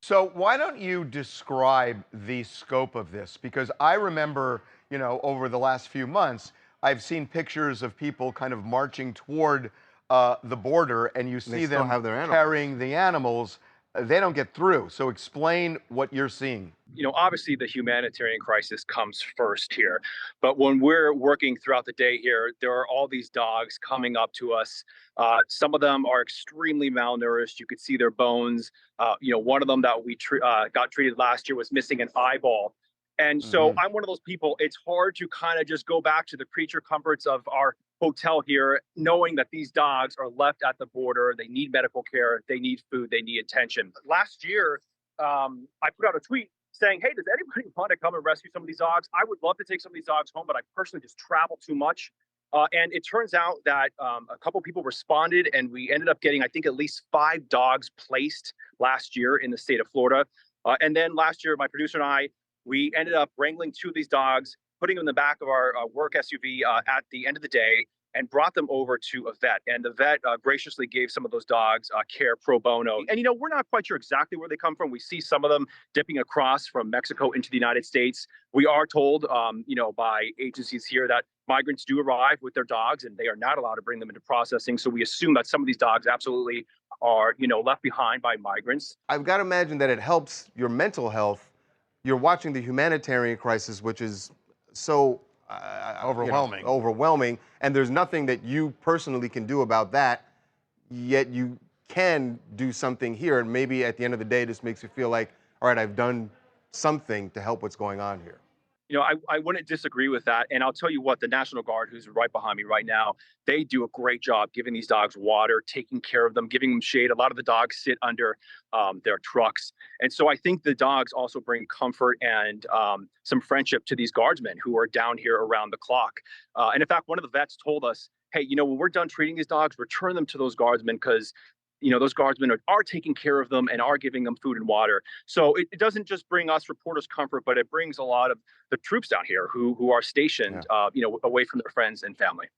So why don't you describe the scope of this? Because I remember, over the last few months, I've seen pictures of people kind of marching toward the border, and you And they see still them have their animals. carrying the animals. They don't get through. So explain what you're seeing. Obviously the humanitarian crisis comes first here. But when we're working throughout the day here, there are all these dogs coming up to us. Some of them are extremely malnourished. You could see their bones. One of them that we got treated last year was missing an eyeball. And so Hmm. I'm one of those people. It's hard to kind of just go back to the creature comforts of our hotel here, knowing that these dogs are left at the border. They need medical care. They need food. They need attention. Last year, I put out a tweet saying, "Hey, does anybody want to come and rescue some of these dogs? I would love to take some of these dogs home, but I personally just travel too much." And it turns out that a couple people responded, and we ended up getting, I think, at least 5 dogs placed last year in the state of Florida. And then last year, my producer and I, we ended up wrangling 2 of these dogs, putting them in the back of our work SUV at the end of the day, and brought them over to a vet. And the vet graciously gave some of those dogs care pro bono. And, we're not quite sure exactly where they come from. We see some of them dipping across from Mexico into the United States. We are told, by agencies here that migrants do arrive with their dogs and they are not allowed to bring them into processing. So we assume that some of these dogs absolutely are, left behind by migrants. I've got to imagine that it helps your mental health. You're watching the humanitarian crisis, which is so Overwhelming. overwhelming, and there's nothing that you personally can do about that. Yet you can do something here, and maybe at the end of the day, this makes you feel like, all right, I've done something to help what's going on here. I wouldn't disagree with that. And I'll tell you what, the National Guard, who's right behind me right now, they do a great job giving these dogs water, taking care of them, giving them shade. A lot of the dogs sit under their trucks. And so I think the dogs also bring comfort and some friendship to these guardsmen who are down here around the clock. And in fact, one of the vets told us, hey, when we're done treating these dogs, return them to those guardsmen because those guardsmen are taking care of them and are giving them food and water. So it doesn't just bring us reporters comfort, but it brings a lot of the troops down here who are Yeah. stationed, away from their friends and family.